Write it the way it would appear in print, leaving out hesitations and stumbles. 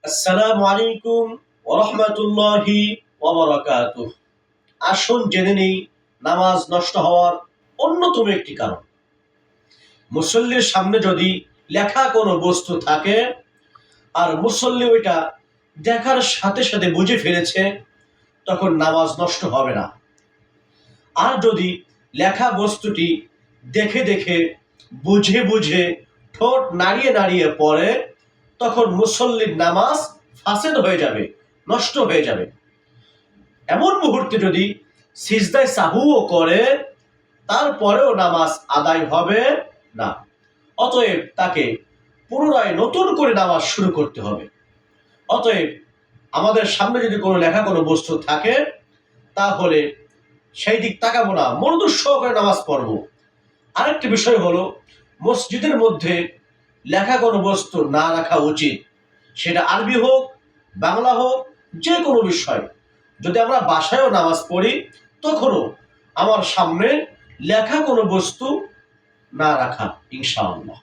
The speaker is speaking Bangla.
আসসালামু আলাইকুম ওয়া রাহমাতুল্লাহি ওয়া বারাকাতুহু। আসুন জেনে নেই নামাজ নষ্ট হওয়ার অন্যতম একটি কারণ। মুসল্লির সামনে যদি লেখা কোনো বস্তু থাকে আর মুসল্লি ওইটা দেখার সাথে সাথে বুঝে ফেলেছে, তখন নামাজ নষ্ট হবে না। আর যদি লেখা বস্তুটি দেখে দেখে বুঝে বুঝে ঠোঁট নাড়িয়ে নাড়িয়ে পড়ে, তখন মুসল্লির নামাজ ফাসেদ হয়ে যাবে, নষ্ট হয়ে যাবে। এমন মুহূর্তে যদি সিজদায় সাহুও করে, তারপরেও নামাজ আদায় হবে না। অতএব তাকে পুনরায় নতুন করে নামাজ শুরু করতে হবে। অতএব আমাদের সামনে যদি কোনো লেখা কোনো বস্তু থাকে, তাহলে সেই দিক তাকাবো না, মনোযোগ সহকারে নামাজ পড়বো। আরেকটি বিষয় হলো, মসজিদের মধ্যে লেখা কোনো বস্তু না রাখা উচিত। সেটা আরবি হোক, বাংলা হোক, যে কোনো বিষয়। যদি আমরা বাসায়ও নামাজ পড়ি, তখনও আমার সামনে লেখা কোনো বস্তু না রাখা, ইনশাআল্লাহ।